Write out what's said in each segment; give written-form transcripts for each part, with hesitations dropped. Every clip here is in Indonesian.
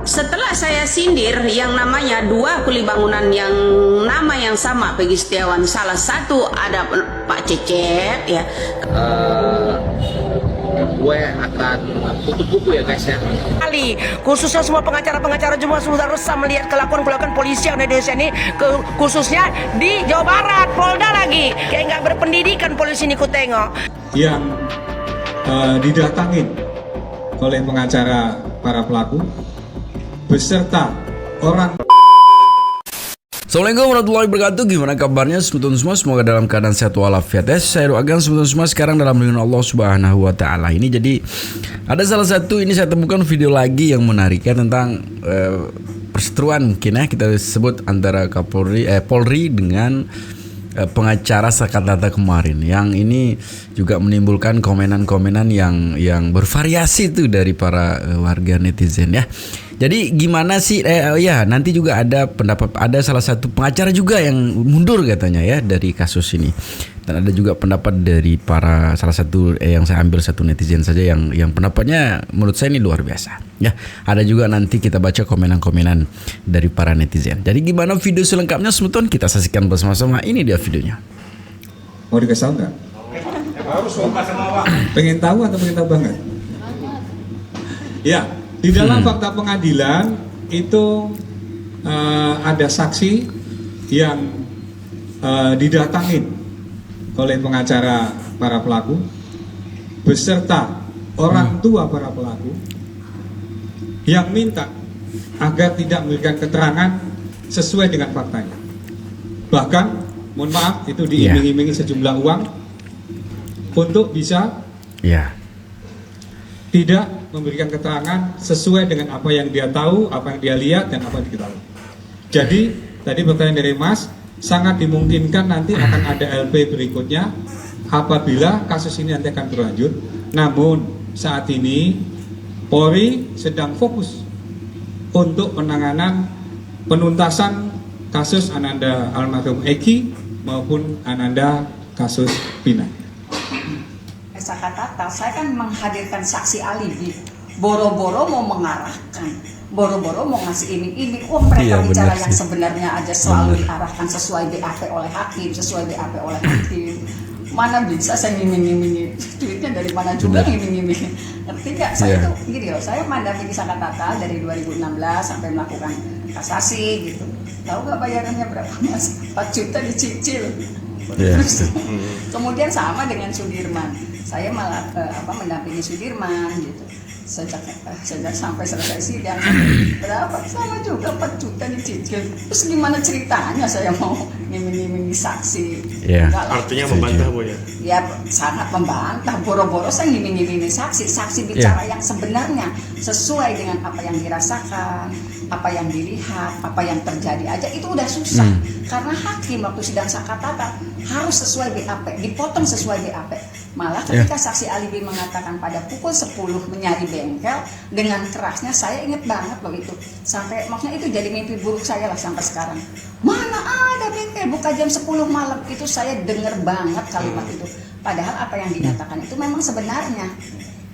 Setelah saya sindir yang namanya dua kuli bangunan yang nama yang sama Peggy Setiawan, salah satu ada Pak Cecep ya. Gue akan tutup buku ya guys ya. Kali khususnya semua pengacara-pengacara semua sudah resah melihat kelakuan polisi yang ada di Indonesia ini, khususnya di Jawa Barat, Polda lagi kayak nggak berpendidikan polisi ini ku tengok. Yang didatangin oleh pengacara para pelaku beserta orang. Assalamualaikum warahmatullahi wabarakatuh. Gimana kabarnya teman-teman semua? Semoga dalam keadaan sehat walafiat. Saya doakan teman-teman semua sekarang dalam lindungan Allah Subhanahu wa taala. Ini jadi ada salah satu ini saya temukan video lagi yang menarik ya tentang perseteruan mungkin ya kita sebut antara Polri dengan pengacara Sakatata kemarin, yang ini juga menimbulkan komenan-komenan yang bervariasi tuh dari para warga netizen ya. Jadi gimana sih ya nanti juga ada pendapat, ada salah satu pengacara juga yang mundur katanya ya dari kasus ini, dan ada juga pendapat dari para salah satu yang saya ambil satu netizen saja yang pendapatnya menurut saya ini luar biasa ya. Ada juga nanti kita baca komenan-komenan dari para netizen. Jadi gimana video selengkapnya semuton kita saksikan bersama-sama. Ini dia videonya. Mau dikasih tahu nggak? Pengen tahu atau pengen tahu banget? Ya. Di dalam fakta pengadilan itu ada saksi yang didatangin oleh pengacara para pelaku beserta orang tua para pelaku yang minta agar tidak memberikan keterangan sesuai dengan faktanya. Bahkan, mohon maaf, itu diiming-imingi sejumlah uang untuk bisa tidak memberikan keterangan sesuai dengan apa yang dia tahu, apa yang dia lihat, dan apa yang diketahui. Jadi, tadi pertanyaan dari Mas, sangat dimungkinkan nanti akan ada LP berikutnya apabila kasus ini nanti akan berlanjut. Namun, saat ini Polri sedang fokus untuk penanganan penuntasan kasus Ananda almarhum Eki maupun Ananda kasus Vina. Sakatata, saya kan menghadirkan saksi alibi, boro-boro mau mengarahkan, boro-boro mau ngasih iming-iming. Mereka bicara yang sebenarnya aja selalu diarahkan sesuai BAP oleh hakim, sesuai BAP oleh hakim. Mana bisa saya ngiming-ngiming, duitnya dari mana juga ngiming-ngiming. Ngerti gak? Saya tuh gini loh, saya mendampingi Sakatata dari 2016 sampai melakukan kasasi gitu. Tahu gak bayarannya berapa Mas? 4 juta dicicil. Terus, kemudian sama dengan Sudirman, saya malah mendampingi Sudirman gitu sejak sampai selesai sidang. Berapa? Sama juga 4 juta dicicil. Terus gimana ceritanya saya mau ngiming-ngiming saksi? Artinya membantah Bu ya? Ya sangat membantah. Boro-boro saya ngiming-ngiming saksi bicara yang sebenarnya sesuai dengan apa yang dirasakan, apa yang dilihat, apa yang terjadi aja itu udah susah. Karena hakim waktu sidang Sakatata harus sesuai BAP, dipotong sesuai BAP. Malah ketika saksi alibi mengatakan pada pukul 10 menyari bengkel dengan kerasnya, saya ingat banget loh itu. Sampai maksudnya itu jadi mimpi buruk saya lah sampai sekarang. Mana ada bengkel buka jam 10 malam, itu saya dengar banget kalimat itu. Padahal apa yang dinyatakan itu memang sebenarnya.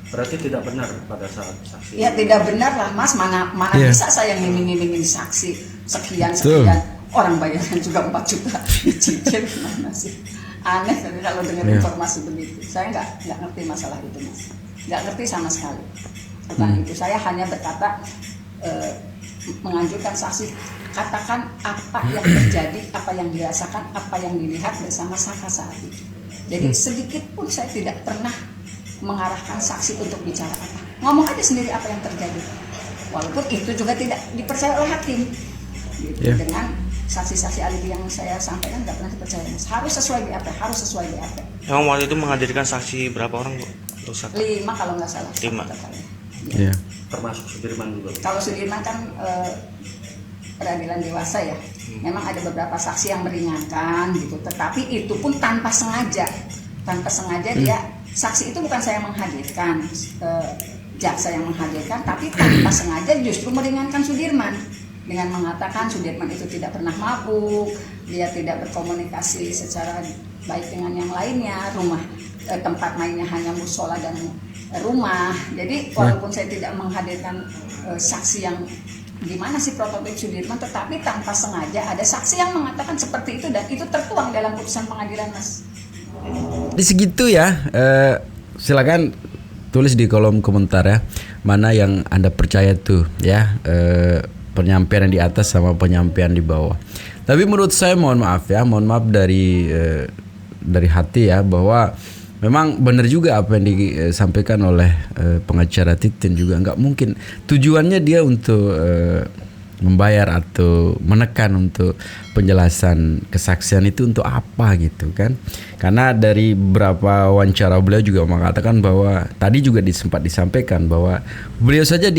Berarti tidak benar pada saat saksi. Ya tidak benar lah Mas, mana bisa saya ngiming-ngimingin saksi sekian. Orang bayaran juga 4 juta dicicil, gimana sih? Aneh kalau dengar informasi begitu. Saya nggak ngerti masalah itu Mas, nggak ngerti sama sekali tentang itu. Saya hanya berkata menganjurkan saksi katakan apa yang terjadi, apa yang dirasakan, apa yang dilihat bersama Saka saat itu. Jadi sedikit pun saya tidak pernah mengarahkan saksi untuk bicara apa. Ngomong aja sendiri apa yang terjadi. Walaupun itu juga tidak dipercaya oleh hakim. Gitu. Dengan saksi-saksi alibi yang saya sampaikan nggak pernah dipercaya. Harus sesuai BAP, harus sesuai BAP. Emang waktu itu menghadirkan saksi berapa orang Bu? 5 kalau nggak salah. 5. Ya. Termasuk Sudirman juga. Kalau Sudirman kan peradilan dewasa ya. Memang ada beberapa saksi yang meringankan gitu. Tetapi itu pun tanpa sengaja. Tanpa sengaja dia saksi itu bukan saya menghadirkan, jaksa yang menghadirkan, tapi tanpa sengaja justru meringankan Sudirman dengan mengatakan Sudirman itu tidak pernah mabuk, dia tidak berkomunikasi secara baik dengan yang lainnya, tempat mainnya hanya musola dan rumah. Jadi walaupun saya tidak menghadirkan saksi yang gimana sih prototip Sudirman, tetapi tanpa sengaja ada saksi yang mengatakan seperti itu dan itu tertuang dalam putusan pengadilan, Mas. Di segitu ya, silakan tulis di kolom komentar ya, mana yang Anda percaya tuh ya, penyampaian yang di atas sama penyampaian di bawah. Tapi menurut saya mohon maaf dari hati ya, bahwa memang benar juga apa yang disampaikan oleh pengacara Titin, juga nggak mungkin tujuannya dia untuk membayar atau menekan untuk penjelasan kesaksian itu untuk apa gitu kan. Karena dari beberapa wawancara beliau juga mengatakan bahwa tadi juga sempat disampaikan bahwa beliau saja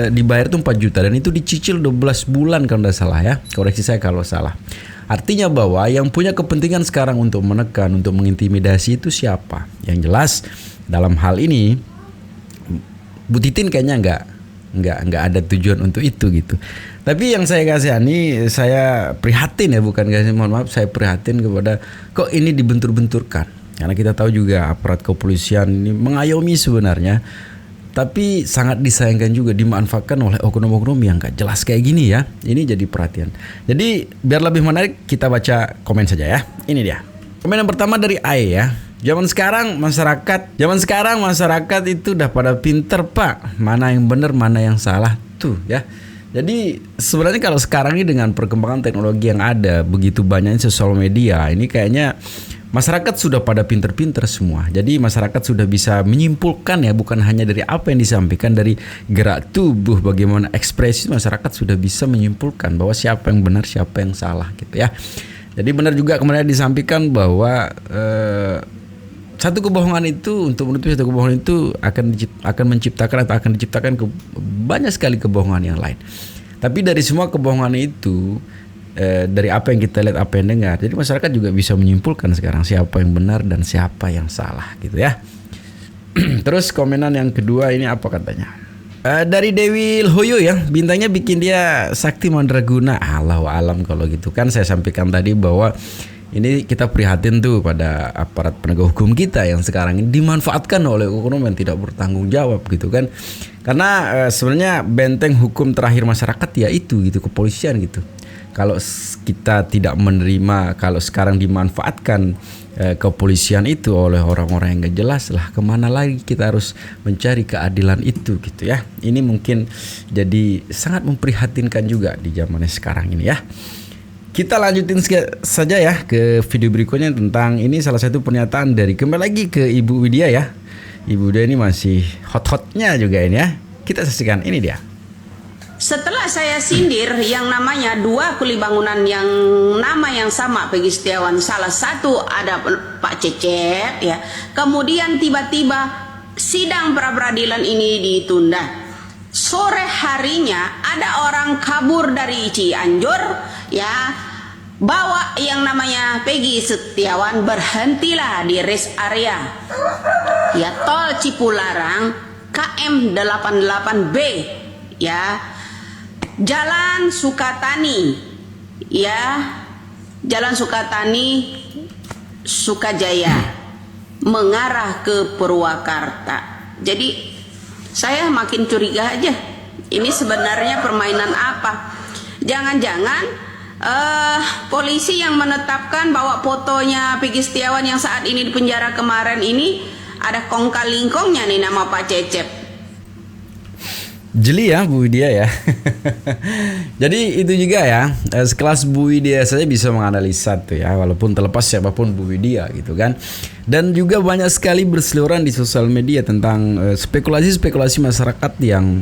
dibayar itu 4 juta dan itu dicicil 12 bulan kalau tidak salah ya. Koreksi saya kalau salah. Artinya bahwa yang punya kepentingan sekarang untuk menekan, untuk mengintimidasi itu siapa? Yang jelas dalam hal ini Bu Titin kayaknya nggak ada tujuan untuk itu gitu. Tapi yang saya kasihani, saya prihatin ya, bukan kasih, mohon maaf, saya prihatin kepada kok ini dibentur-benturkan. Karena kita tahu juga aparat kepolisian ini mengayomi sebenarnya, tapi sangat disayangkan juga dimanfaatkan oleh oknum-oknum yang gak jelas kayak gini ya. Ini jadi perhatian. Jadi biar lebih menarik kita baca komen saja ya. Ini dia. Komen yang pertama dari Ae ya. Zaman sekarang masyarakat itu udah pada pinter Pak. Mana yang benar, mana yang salah tuh ya. Jadi sebenarnya kalau sekarang ini dengan perkembangan teknologi yang ada, begitu banyaknya sosial media, ini kayaknya masyarakat sudah pada pinter-pinter semua. Jadi masyarakat sudah bisa menyimpulkan ya, bukan hanya dari apa yang disampaikan, dari gerak tubuh, bagaimana ekspresi, masyarakat sudah bisa menyimpulkan bahwa siapa yang benar, siapa yang salah gitu ya. Jadi benar juga kemudian disampaikan bahwa satu kebohongan itu, untuk menutupi satu kebohongan itu akan menciptakan atau akan diciptakan banyak sekali kebohongan yang lain. Tapi dari semua kebohongan itu, dari apa yang kita lihat, apa yang dengar, jadi masyarakat juga bisa menyimpulkan sekarang siapa yang benar dan siapa yang salah gitu ya. Terus komenan yang kedua ini apa katanya? Dari Dewi Hoyo ya, bintangnya bikin dia sakti mandraguna. Allahu alam kalau gitu kan. Saya sampaikan tadi bahwa ini kita prihatin tuh pada aparat penegak hukum kita yang sekarang ini dimanfaatkan oleh oknum yang tidak bertanggung jawab gitu kan. Karena sebenarnya benteng hukum terakhir masyarakat ya itu gitu, kepolisian gitu. Kalau kita tidak menerima, kalau sekarang dimanfaatkan kepolisian itu oleh orang-orang yang gak jelas, lah kemana lagi kita harus mencari keadilan itu gitu ya. Ini mungkin jadi sangat memprihatinkan juga di zamannya sekarang ini ya. Kita lanjutin saja ya ke video berikutnya tentang ini, salah satu pernyataan dari, kembali lagi ke Ibu Widya ya. Ibu Widya ini masih hot-hotnya juga ini ya. Kita saksikan, ini dia. Setelah saya sindir yang namanya 2 kuli bangunan yang nama yang sama Peggy Setiawan, salah satu ada Pak Cecep ya. Kemudian tiba-tiba sidang pra peradilan ini ditunda. Sore harinya ada orang kabur dari Cianjur ya, bawa yang namanya Peggy Setiawan, berhentilah di rest area ya tol Cipularang KM 88B ya, Jalan Sukatani ya, Jalan Sukatani Sukajaya mengarah ke Purwakarta. Jadi saya makin curiga aja, ini sebenarnya permainan apa? Jangan-jangan polisi yang menetapkan bahwa fotonya Peggy Setiawan yang saat ini di penjara kemarin ini ada kong kalingkongnya nih nama Pak Cecep. Jeli ya Bu Widya ya. Jadi itu juga ya, sekelas Bu Widya saja bisa menganalisa tuh ya, walaupun terlepas siapapun Bu Widya gitu kan. Dan juga banyak sekali berseliweran di sosial media tentang spekulasi-spekulasi masyarakat yang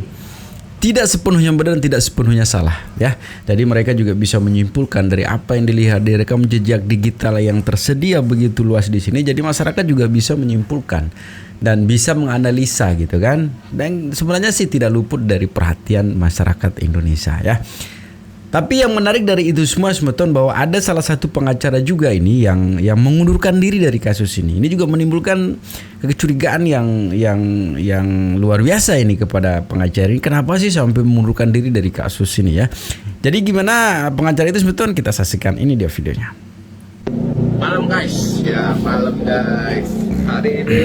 tidak sepenuhnya benar dan tidak sepenuhnya salah ya. Jadi mereka juga bisa menyimpulkan dari apa yang dilihat dari rekam jejak digital yang tersedia begitu luas di sini. Jadi masyarakat juga bisa menyimpulkan dan bisa menganalisa gitu kan. Dan sebenarnya sih tidak luput dari perhatian masyarakat Indonesia ya. Tapi yang menarik dari itu semua Semeton, bahwa ada salah satu pengacara juga ini yang mengundurkan diri dari kasus ini. Ini juga menimbulkan kecurigaan yang luar biasa ini kepada pengacara ini. Kenapa sih sampai mengundurkan diri dari kasus ini ya? Jadi gimana pengacara itu Semeton, kita saksikan, ini dia videonya. Malam guys, ya malam guys. Hari ini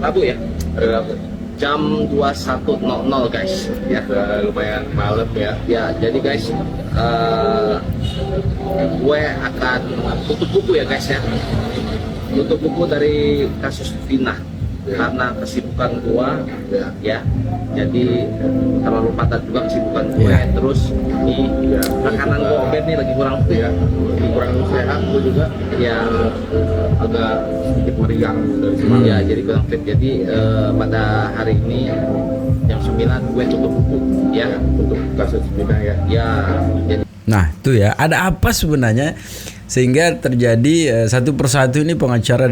Rabu ya, hari Rabu. jam 21.00 guys. Ya, lumayan malam ya. Ya, jadi guys, gue akan tutup buku ya guys ya. Tutup buku dari kasus Vina karena kesibukan gua ya, jadi terlalu padat juga kesibukan gue terus di makanan gue obet nih lagi kurang fit kurang sehat gue juga ya, agak sedikit meriang dari semalam ya, jadi kurang fit. Jadi pada hari ini jam 9 gue tutup buku ya untuk kasus Vina ya jadi. Nah itu ya, ada apa sebenarnya sehingga terjadi satu persatu ini pengacara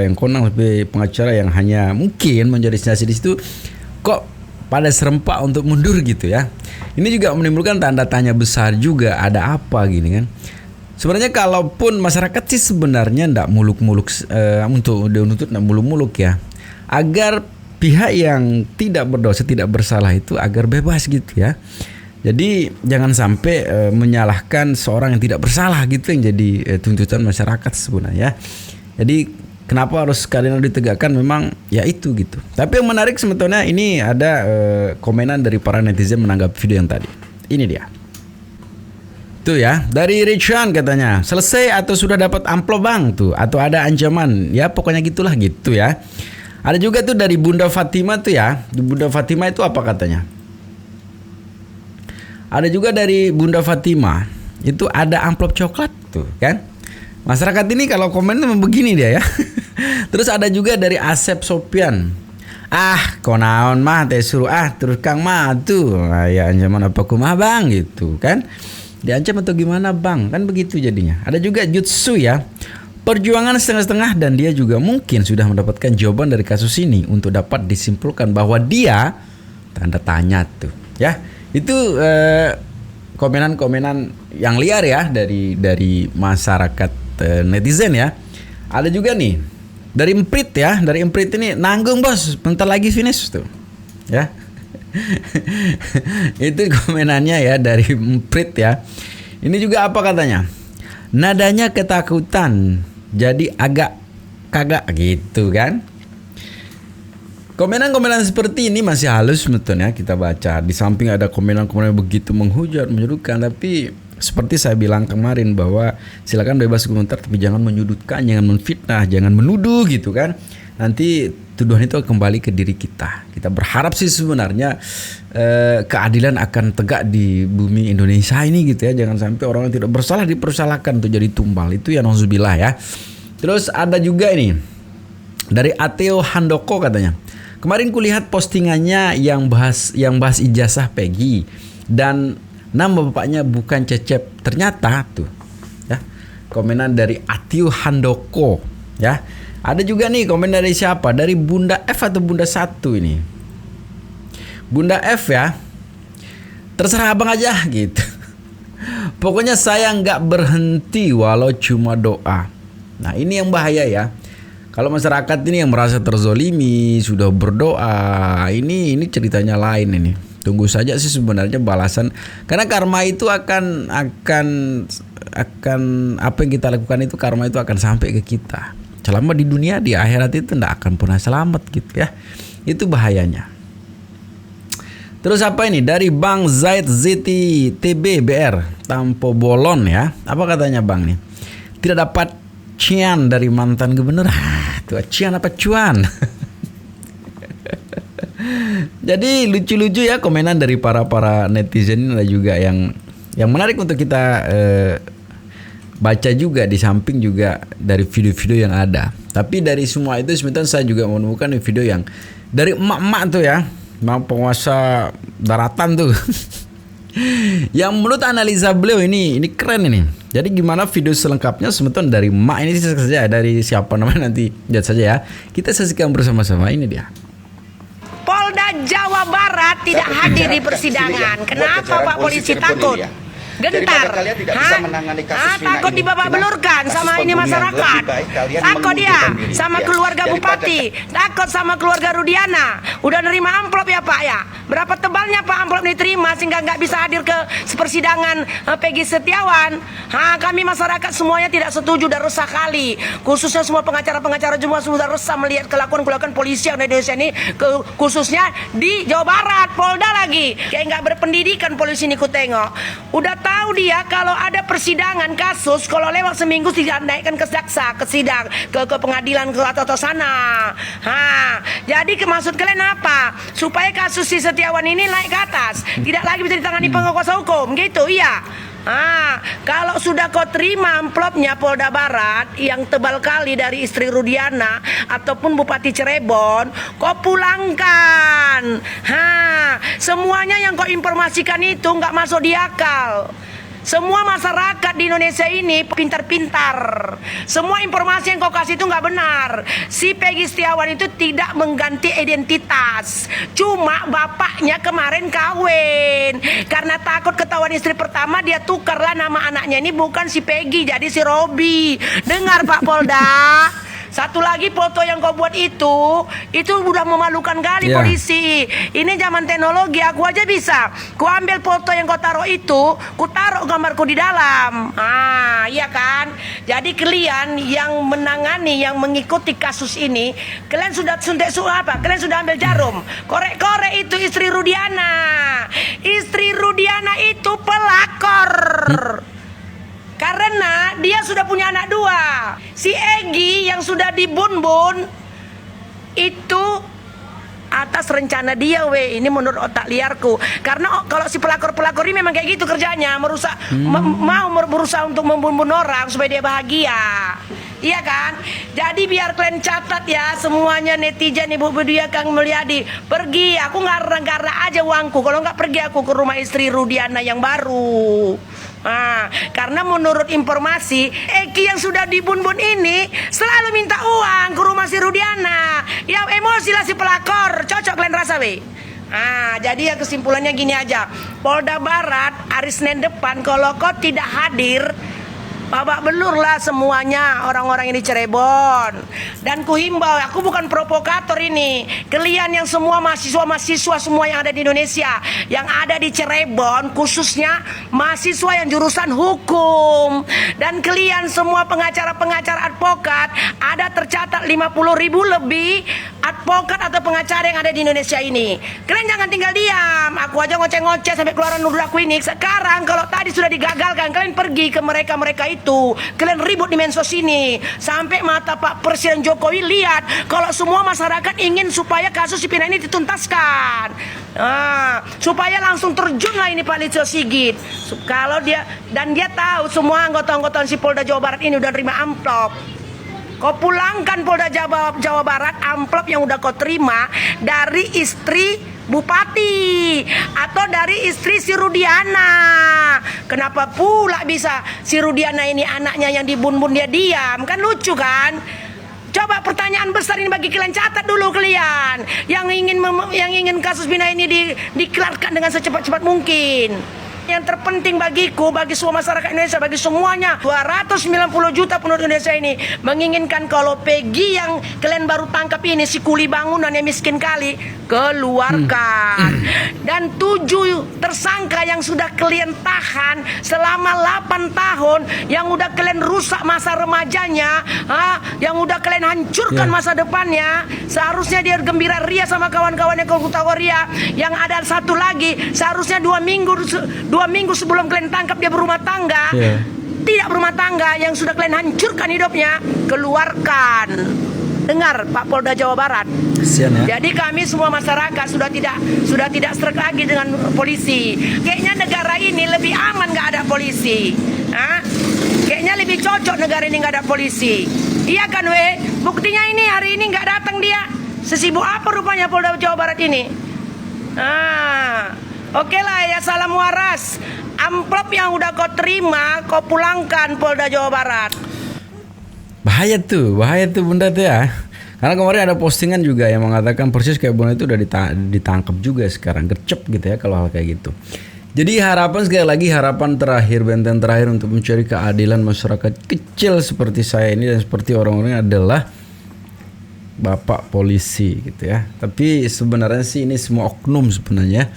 yang konang, pengacara yang hanya mungkin menjadi sensasi di situ kok pada serempak untuk mundur gitu ya. Ini juga menimbulkan tanda tanya besar juga, ada apa gini kan. Sebenarnya kalaupun masyarakat sih sebenarnya ndak muluk-muluk untuk menuntut ndak muluk-muluk ya, agar pihak yang tidak berdosa, tidak bersalah itu agar bebas gitu ya. Jadi jangan sampai menyalahkan seorang yang tidak bersalah gitu yang jadi tuntutan masyarakat sebenarnya. Jadi kenapa harus keadilan ditegakkan, memang ya itu gitu. Tapi yang menarik sebetulnya ini ada komenan dari para netizen menanggapi video yang tadi. Ini dia. Tuh ya, dari Richan katanya, selesai atau sudah dapat amplop bang tuh, atau ada ancaman. Ya pokoknya gitulah gitu ya. Ada juga tuh dari Bunda Fatima tuh ya. Bunda Fatima itu apa katanya? Ada juga dari Bunda Fatima, itu ada amplop coklat tuh kan. Masyarakat ini kalau komen tuh begini dia ya. Terus ada juga dari Asep Sopian. Konaon mah teh suruh terus Kang mah tuh. Ya ancaman apa kumah bang gitu kan. Diancam atau gimana bang? Kan begitu jadinya. Ada juga Jutsu ya. Perjuangan setengah-setengah, dan dia juga mungkin sudah mendapatkan jawaban dari kasus ini untuk dapat disimpulkan bahwa dia tanda tanya tuh ya. Itu komenan-komenan yang liar ya dari masyarakat netizen ya. Ada juga nih dari Emprit ya, dari Emprit ini, nanggung bos, bentar lagi finish tuh ya. Itu komenannya ya dari Emprit ya. Ini juga apa katanya? Nadanya ketakutan, jadi agak kagak gitu kan. Komenan-komenan seperti ini masih halus sebetulnya kita baca. Di samping ada komenan-komenan begitu menghujat, menyudutkan, tapi seperti saya bilang kemarin bahwa silakan bebas komentar, tapi jangan menyudutkan, jangan menfitnah, jangan menuduh gitu kan. Nanti tuduhan itu kembali ke diri kita. Kita berharap sih sebenarnya keadilan akan tegak di bumi Indonesia ini gitu ya. Jangan sampai orang yang tidak bersalah dipersalahkan untuk jadi tumbal. Itu ya nauzubillah ya. Terus ada juga ini dari Ateo Handoko katanya. Kemarin kulihat postingannya yang bahas ijazah Peggy dan nama bapaknya bukan Cecep. Ternyata tuh ya. Komenan dari Ateo Handoko ya. Ada juga nih komen dari siapa? Dari Bunda F atau Bunda 1 ini. Bunda F ya. Terserah abang aja gitu. Pokoknya saya nggak berhenti walau cuma doa. Nah ini yang bahaya ya. Kalau masyarakat ini yang merasa terzolimi sudah berdoa, ini ceritanya lain ini. Tunggu saja sih sebenarnya balasan. Karena karma itu akan apa yang kita lakukan itu, karma itu akan sampai ke kita. Selama di dunia, di akhirat itu tidak akan pernah selamat gitu ya. Itu bahayanya. Terus apa ini? Dari Bang Zaid Ziti TB BR Tampo Bolon ya. Apa katanya Bang nih? Tidak dapat cian dari mantan gubernur. Tuh cian apa cuan? Jadi lucu-lucu ya komenan dari para netizen. Ada juga yang menarik untuk kita baca juga, di samping juga dari video-video yang ada. Tapi dari semua itu sebenarnya saya juga menemukan video yang dari emak-emak tuh ya, emak penguasa daratan tuh. Yang menurut analisa beliau ini keren ini. Jadi gimana video selengkapnya sebetulnya dari emak ini saja, dari siapa namanya nanti lihat saja ya. Kita saksikan bersama-sama, ini dia. Polda Jawa Barat tidak hadir di persidangan. Kenapa Pak polisi takut? gentar. Kalian tidak bisa menangani kasus Vina takut ini. dibabak Dengan belurkan kasus sama ini pembunuhan masyarakat. lebih baik kalian Takut dia mengundurkan diri, sama ya. keluarga Daripada- bupati, takut sama keluarga Rudiana. Udah nerima amplop ya Pak ya. Berapa tebalnya Pak amplop diterima sehingga nggak bisa hadir ke persidangan Peggy Setiawan. Kami masyarakat semuanya tidak setuju dan resah kali. Khususnya semua pengacara-pengacara semua sudah resah melihat kelakuan polisi yang di Indonesia ini, khususnya di Jawa Barat, Polda lagi. Kayak nggak berpendidikan polisi ini ku tengok. Udah tahu dia kalau ada persidangan kasus, kalau lewat seminggu tidak naikkan ke jaksa, ke sidang, ke pengadilan ke atau sana. Jadi maksud kalian apa? Supaya kasus si Setiawan ini naik ke atas, tidak lagi bisa ditangani penguasa hukum, gitu, iya. Kalau sudah kau terima amplopnya Polda Barat yang tebal kali dari istri Rudiana ataupun Bupati Cirebon, kau pulangkan. Semuanya yang kau informasikan itu nggak masuk di akal. Semua masyarakat di Indonesia ini pintar-pintar. Semua informasi yang kau kasih itu nggak benar. Si Peggy Setiawan itu tidak mengganti identitas. Cuma bapaknya kemarin kawin. Karena takut ketahuan istri pertama, dia tukarlah nama anaknya ini bukan si Peggy, jadi si Robi. Dengar Pak Polda. Satu lagi foto yang kau buat itu udah memalukan kali polisi. Ini zaman teknologi, aku aja bisa. Ku ambil foto yang kau taruh itu, ku taruh gambarku di dalam. Iya kan? Jadi kalian yang menangani, yang mengikuti kasus ini, kalian sudah suntik apa? Kalian sudah ambil jarum. Korek-korek itu istri Rudiana. Istri Rudiana itu pelakor. Karena dia sudah punya anak 2. Si Egy yang sudah dibun-bun itu atas rencana dia ini menurut otak liarku. Karena kalau si pelakor-pelakor ini memang kayak gitu kerjanya, merusak mau berusaha untuk membun-bun orang supaya dia bahagia. Iya kan? Jadi biar kalian catat ya semuanya netizen, Ibu Budia, Kang Mulyadi. Pergi, aku ngarang-ngarang aja uangku. Kalau nggak pergi aku ke rumah istri Rudiana yang baru. Karena menurut informasi Eki yang sudah dibun-bun ini selalu minta uang ke rumah si Rudiana. Ya emosi lah si pelakor. Cocok kalian rasa we. Jadi ya kesimpulannya gini aja. Polda Barat hari Senin depan kalau kau tidak hadir, babak belurlah semuanya orang-orang ini Cirebon. Dan kuhimbau, aku bukan provokator ini. Kalian yang semua mahasiswa-mahasiswa semua yang ada di Indonesia, yang ada di Cirebon, khususnya mahasiswa yang jurusan hukum, dan kalian semua pengacara-pengacara advokat, ada tercatat 50.000 lebih advokat atau pengacara yang ada di Indonesia ini. Kalian jangan tinggal diam. Aku aja ngoceh-ngoceh sampai keluaran nuduh aku ini. Sekarang kalau tadi sudah digagalkan, kalian pergi ke mereka-mereka itu. Kalian ribut di mensos ini sampai mata Pak Presiden Jokowi lihat kalau semua masyarakat ingin supaya kasus si Vina ini dituntaskan. Supaya langsung terjunlah ini Pak Listio Sigit. Kalau dia tahu semua anggota-anggota si Polda Jawa Barat ini udah terima amplop. Kau pulangkan Polda Jawa Barat amplop yang udah kau terima dari istri Bupati atau dari istri si Rudiana. Kenapa pula bisa si Rudiana ini anaknya yang dibun-bun dia diam? Kan lucu kan? Coba pertanyaan besar ini bagi kalian, catat dulu kalian yang ingin kasus Vina ini dikelarkan dengan secepat-cepat mungkin. Yang terpenting bagiku, bagi semua masyarakat Indonesia, bagi semuanya 290 juta penduduk Indonesia ini menginginkan kalau Peggy yang kalian baru tangkap ini, si kuli bangunan yang miskin kali, keluarkan. Dan 7 tersangka yang sudah kalian tahan selama 8 tahun, yang udah kalian rusak masa remajanya, yang udah kalian hancurkan masa depannya, seharusnya dia gembira ria sama kawan-kawannya Ria. Yang ada satu lagi, seharusnya 2 minggu sebelum kalian tangkap dia berumah tangga. Tidak berumah tangga, yang sudah kalian hancurkan hidupnya, keluarkan. Dengar Pak Polda Jawa Barat. Jadi kami semua masyarakat sudah tidak serak lagi dengan polisi. Kayaknya negara ini lebih aman nggak ada polisi. Kayaknya lebih cocok negara ini nggak ada polisi. Iya kan we? Buktinya ini hari ini nggak datang dia. Sesibuk apa rupanya Polda Jawa Barat ini? Oke lah ya, salam waras. Amplop yang udah kau terima, kau pulangkan Polda Jawa Barat. Bahaya tuh bunda tuh ya. Karena kemarin ada postingan juga yang mengatakan persis kayak bunda itu udah ditangkap juga sekarang, gercep gitu ya kalau hal kayak gitu. Jadi harapan sekali lagi, harapan terakhir, benteng terakhir untuk mencari keadilan masyarakat kecil seperti saya ini dan seperti orang-orang adalah Bapak polisi gitu ya. Tapi sebenarnya sih ini semua oknum sebenarnya.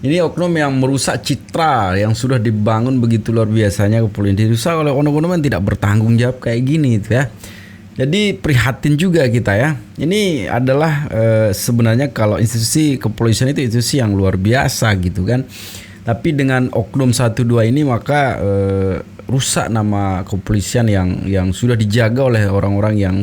Ini oknum yang merusak citra yang sudah dibangun begitu luar biasanya kepolisian, dirusak oleh oknum-oknum yang tidak bertanggung jawab kayak gini gitu ya. Jadi prihatin juga kita ya. Ini adalah sebenarnya kalau institusi kepolisian itu institusi yang luar biasa gitu kan. Tapi dengan oknum 1-2 ini maka rusak nama kepolisian yang sudah dijaga oleh orang-orang yang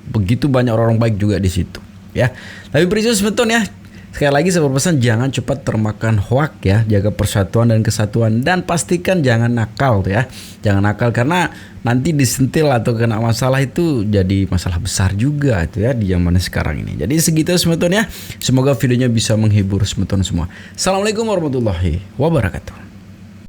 begitu banyak orang baik juga di situ ya. Tapi prinsip sebetul ya. Sekali lagi saya berpesan jangan cepat termakan hoak ya, jaga persatuan dan kesatuan dan pastikan jangan nakal tuh ya. Jangan nakal karena nanti disentil atau kena masalah itu jadi masalah besar juga itu ya di zaman sekarang ini. Jadi segitu sebetulnya. Semoga videonya bisa menghibur sebetulnya semua. Assalamualaikum warahmatullahi wabarakatuh.